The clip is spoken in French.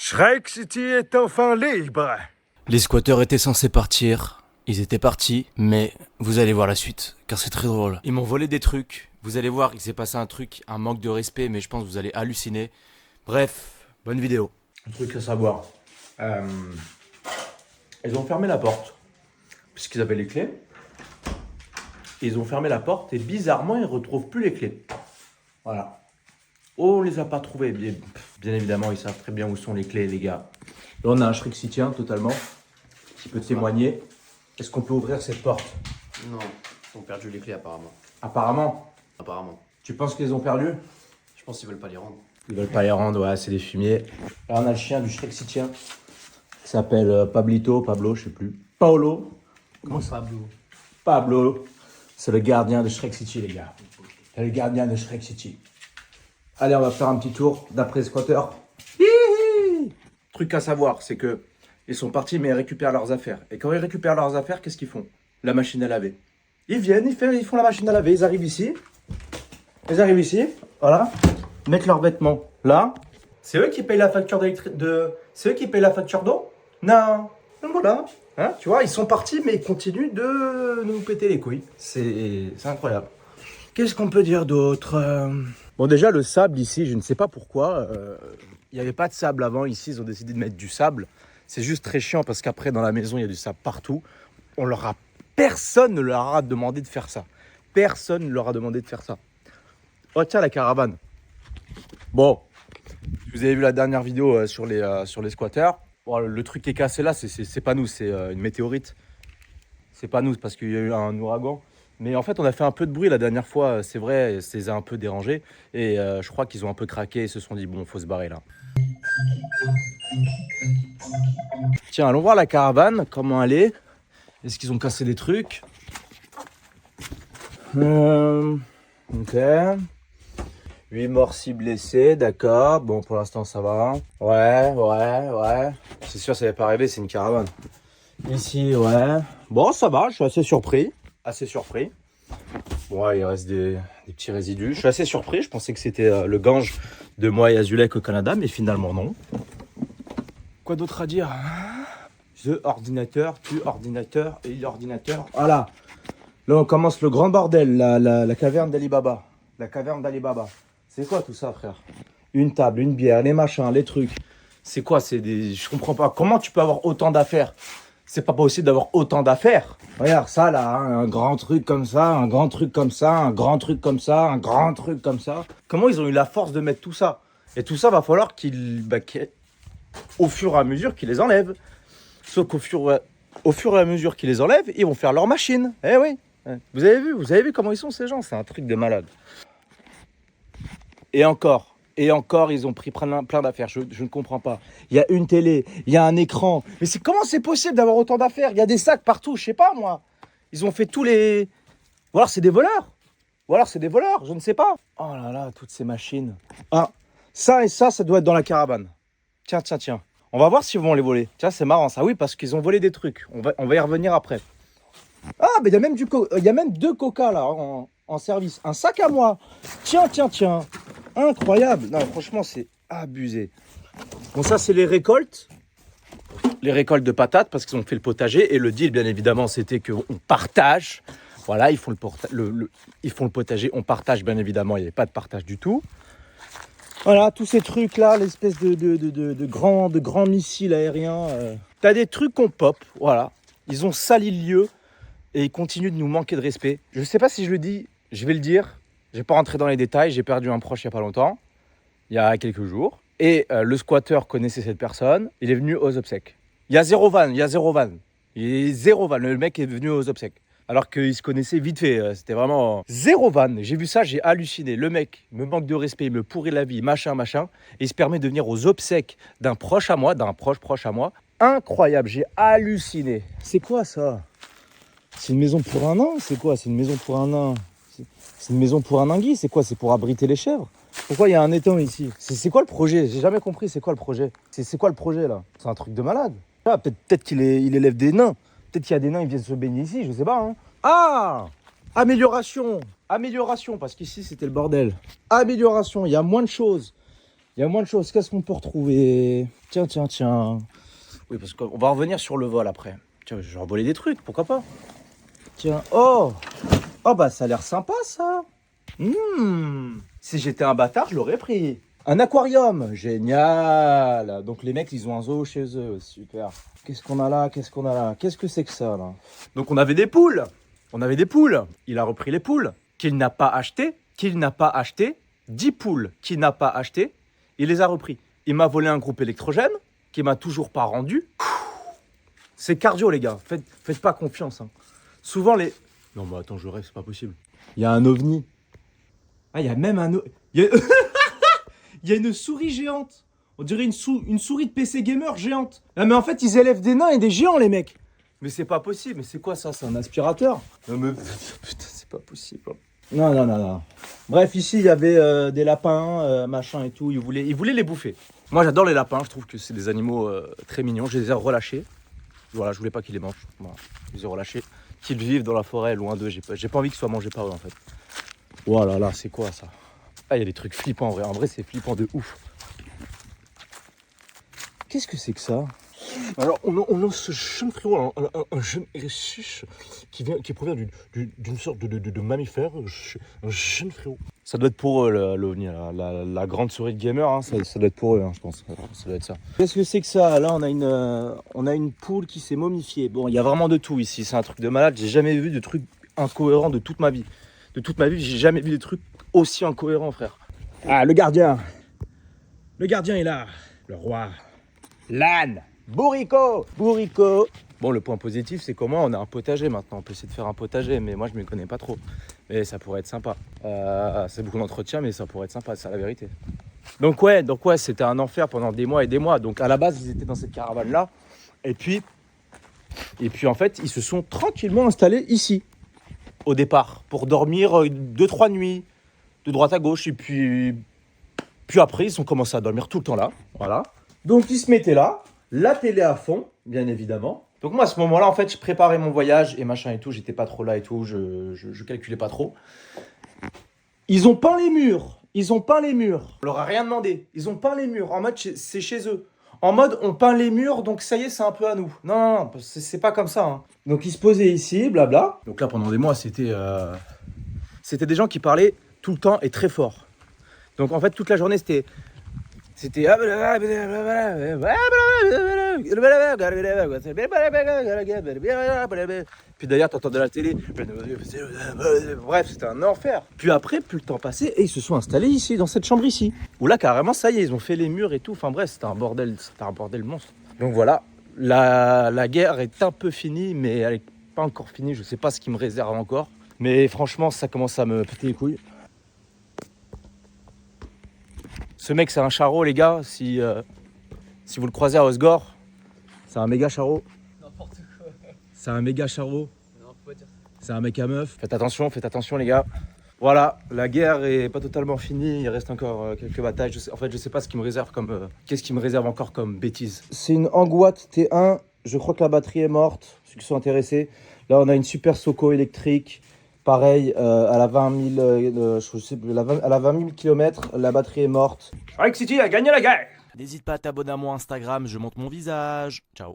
Shrek City est enfin libre. Les squatteurs étaient censés partir. Ils étaient partis, mais vous allez voir la suite, car c'est très drôle. Ils m'ont volé des trucs. Vous allez voir, il s'est passé un truc, un manque de respect, mais je pense que vous allez halluciner. Bref, bonne vidéo. Un truc à savoir. Ils ont fermé la porte, puisqu'ils avaient les clés. Et ils ont fermé la porte, et bizarrement, ils ne retrouvent plus les clés. Voilà. Oh, on les a pas trouvées. Bien évidemment, ils savent très bien où sont les clés, les gars. Là, on a un Shrek Citien, totalement, qui peut témoigner. Est-ce qu'on peut ouvrir cette porte? Non, ils ont perdu les clés apparemment. Apparemment. Tu penses qu'ils les ont perdues? Je pense qu'ils veulent pas les rendre. Ils veulent pas les rendre, ouais, c'est des fumiers. Là, on a le chien du Shrek Citien. Il s'appelle Pablo, je sais plus. Paolo. Comment ça, Pablo. C'est le gardien de Shrek City, les gars. C'est le gardien de Shrek City. Allez, on va faire un petit tour d'après les squatteurs. Hihi. Truc à savoir, c'est que ils sont partis, mais ils récupèrent leurs affaires. Et quand ils récupèrent leurs affaires, qu'est-ce qu'ils font? La machine à laver. Ils viennent, ils font la machine à laver. Ils arrivent ici, voilà. Mettent leurs vêtements là. C'est eux qui payent la facture C'est eux qui payent la facture d'eau? Non. Donc voilà. Hein, tu vois, ils sont partis, mais ils continuent de nous péter les couilles. C'est incroyable. Qu'est-ce qu'on peut dire d'autre? Bon, déjà, le sable ici, je ne sais pas pourquoi. Il n'y avait pas de sable avant. Ici, ils ont décidé de mettre du sable. C'est juste très chiant parce qu'après, dans la maison, il y a du sable partout. Personne ne leur a demandé de faire ça. Personne ne leur a demandé de faire ça. Oh, tiens, la caravane. Bon, vous avez vu la dernière vidéo sur les squatteurs. Bon, le truc qui est cassé là, c'est pas nous, c'est une météorite. C'est pas nous, parce qu'il y a eu un ouragan. Mais en fait, on a fait un peu de bruit la dernière fois, c'est vrai, ça les a un peu dérangés. Et je crois qu'ils ont un peu craqué et se sont dit, bon, faut se barrer là. Tiens, allons voir la caravane, comment elle est. Est-ce qu'ils ont cassé des trucs? Ok. 8 morts, 6 blessés, d'accord. Bon, pour l'instant, ça va. Ouais. C'est sûr, ça va pas arriver, c'est une caravane. Ici, ouais. Bon, ça va, je suis assez surpris. Bon, ouais, il reste des petits résidus. Je suis assez surpris, je pensais que c'était le Gange de moi et Azulek au Canada, mais finalement, non. Quoi d'autre à dire? The ordinateur, tu ordinateur et l'ordinateur. Voilà. Là, on commence le grand bordel, la caverne d'Ali Baba. La caverne d'Ali Baba. C'est quoi tout ça, frère? Une table, une bière, les machins, les trucs. C'est quoi? Je comprends pas. Comment tu peux avoir autant d'affaires? C'est pas possible d'avoir autant d'affaires. Regarde ça là, hein, un grand truc comme ça, un grand truc comme ça, un grand truc comme ça, un grand truc comme ça. Comment ils ont eu la force de mettre tout ça? Et tout ça, va falloir au fur et à mesure qu'ils les enlèvent. Sauf qu'au fur et à mesure qu'ils les enlèvent, ils vont faire leur machine. Eh oui. Vous avez vu comment ils sont ces gens? C'est un truc de malade. Et encore, ils ont pris plein d'affaires. Je ne comprends pas. Il y a une télé, il y a un écran. Mais comment c'est possible d'avoir autant d'affaires? Il y a des sacs partout, je sais pas moi. Ils ont fait tous les... Ou alors c'est des voleurs. Je ne sais pas. Oh là là, toutes ces machines. Ah, ça et ça doit être dans la caravane. Tiens. On va voir s'ils vont les voler. Tiens, c'est marrant ça. Oui, parce qu'ils ont volé des trucs. On va y revenir après. Ah, mais il y a même 2 coca là en service. Un sac à moi. Tiens. Incroyable. Non, franchement, c'est abusé. Bon, ça, c'est les récoltes. Les récoltes de patates parce qu'ils ont fait le potager. Et le deal, bien évidemment, c'était qu'on partage. Voilà, ils font le potager. On partage, bien évidemment. Il n'y avait pas de partage du tout. Voilà, tous ces trucs-là, l'espèce de grands missiles aériens. T'as des trucs qu'on pop. Voilà. Ils ont sali le lieu. Et ils continuent de nous manquer de respect. Je ne sais pas si je le dis, je vais le dire. Je ne vais pas rentrer dans les détails. J'ai perdu un proche il n'y a pas longtemps, il y a quelques jours. Et le squatter connaissait cette personne. Il est venu aux obsèques. Il y a zéro van. Le mec est venu aux obsèques. Alors qu'ils se connaissaient vite fait. C'était vraiment zéro van. J'ai vu ça, j'ai halluciné. Le mec me manque de respect, il me pourrit la vie, machin. Et il se permet de venir aux obsèques d'un proche à moi, d'un proche à moi. Incroyable, j'ai halluciné. C'est quoi ça? C'est une maison pour un nain? C'est quoi? C'est une maison pour un nain? C'est une maison pour un ningui? C'est quoi? C'est pour abriter les chèvres? Pourquoi il y a un étang ici? C'est quoi le projet? J'ai jamais compris, c'est quoi le projet? C'est quoi le projet là? C'est un truc de malade. Ah, peut-être qu'il élève des nains. Peut-être qu'il y a des nains qui viennent se baigner ici, je sais pas. Hein. Ah! Amélioration, parce qu'ici c'était le bordel. Amélioration, il y a moins de choses. Il y a moins de choses. Qu'est-ce qu'on peut retrouver? Tiens. Oui, parce qu'on va revenir sur le vol après. Tiens, je vais envoler des trucs, pourquoi pas? Tiens, oh bah ça a l'air sympa ça. Si j'étais un bâtard, je l'aurais pris. Un aquarium, génial. Donc les mecs, ils ont un zoo chez eux, super. Qu'est-ce qu'on a là? Qu'est-ce que c'est que ça là? Donc on avait des poules. Il a repris les poules qu'il n'a pas achetées. 10 poules qu'il n'a pas achetées. Il les a repris. Il m'a volé un groupe électrogène qu'il m'a toujours pas rendu. C'est cardio les gars, faites pas confiance. Hein. Souvent les... Non mais attends, je rêve, c'est pas possible. Il y a un ovni. Ah, il y a même un... Il y a une souris géante. On dirait une souris de PC gamer géante. Ah mais en fait, ils élèvent des nains et des géants les mecs. Mais c'est pas possible, mais c'est quoi ça? C'est un aspirateur? Non mais... Putain, c'est pas possible. Non. Bref, ici, il y avait des lapins, machin et tout. Ils voulaient les bouffer. Moi, j'adore les lapins. Je trouve que c'est des animaux très mignons. Je les ai relâchés. Voilà, je voulais pas qu'ils les mangent. Voilà, je les ai relâchés. Qu'ils vivent dans la forêt, loin d'eux. J'ai pas envie qu'ils soient mangés par eux, en fait. Voilà, là, c'est quoi, ça? Ah, il y a des trucs flippants, en vrai. En vrai, c'est flippant de ouf. Qu'est-ce que c'est que ça? Alors, on a ce jeune frérot, un jeune riche qui provient d'une sorte de mammifère, un jeune frérot. Ça doit être pour eux, l'OVNI, la grande souris de gamer, hein, ça doit être pour eux, hein, je pense. Ça doit être ça. Qu'est-ce que c'est que ça? Là, on a une poule qui s'est momifiée. Bon, il y a vraiment de tout ici, c'est un truc de malade. J'ai jamais vu de truc incohérent de toute ma vie. De toute ma vie, j'ai jamais vu des trucs aussi incohérents, frère. Ah, le gardien est là. Le roi. L'âne. Bourrico. Bon, le point positif, c'est comment on a un potager maintenant. On peut essayer de faire un potager, mais moi, je ne m'y connais pas trop. Mais ça pourrait être sympa. C'est beaucoup d'entretien, mais ça pourrait être sympa, c'est la vérité. Donc ouais, c'était un enfer pendant des mois et des mois. Donc à la base, ils étaient dans cette caravane-là. Et puis en fait, ils se sont tranquillement installés ici, au départ, pour dormir 2-3 nuits, de droite à gauche. Et puis après, ils ont commencé à dormir tout le temps là. Voilà. Donc ils se mettaient là. La télé à fond, bien évidemment. Donc moi, à ce moment-là, en fait, je préparais mon voyage et machin et tout. J'étais pas trop là et tout. Je calculais pas trop. Ils ont peint les murs. On leur a rien demandé. Ils ont peint les murs. En mode, c'est chez eux. En mode, on peint les murs, donc ça y est, c'est un peu à nous. Non, c'est pas comme ça. Hein. Donc ils se posaient ici, blabla. Donc là, pendant des mois, c'était des gens qui parlaient tout le temps et très fort. Donc en fait, toute la journée, c'était... Puis d'ailleurs, t'entendais la télé. Bref, c'était un enfer. Puis après, plus le temps passait, et ils se sont installés ici, dans cette chambre ici. Où là, carrément, ça y est, ils ont fait les murs et tout. Enfin bref, c'était un bordel monstre. Donc voilà, la guerre est un peu finie, mais elle n'est pas encore finie. Je sais pas ce qui me réserve encore. Mais franchement, ça commence à me péter les couilles. Ce mec, c'est un charreau, les gars. Si vous le croisez à Osgore, c'est un méga charreau. N'importe quoi. C'est un méga charreau. Non, faut pas dire ça. C'est un mec à meuf. Faites attention, les gars. Voilà, la guerre est pas totalement finie. Il reste encore quelques batailles. Je sais pas ce qui me réserve comme. Qu'est-ce qui me réserve encore comme bêtise. C'est une Anguat T1. Je crois que la batterie est morte. Ceux qui sont intéressés. Là, on a une super Soco électrique. Pareil, elle a 20 000, elle a 20 000 km, la batterie est morte. Strike City a gagné la guerre. N'hésite pas à t'abonner à mon Instagram, je montre mon visage. Ciao.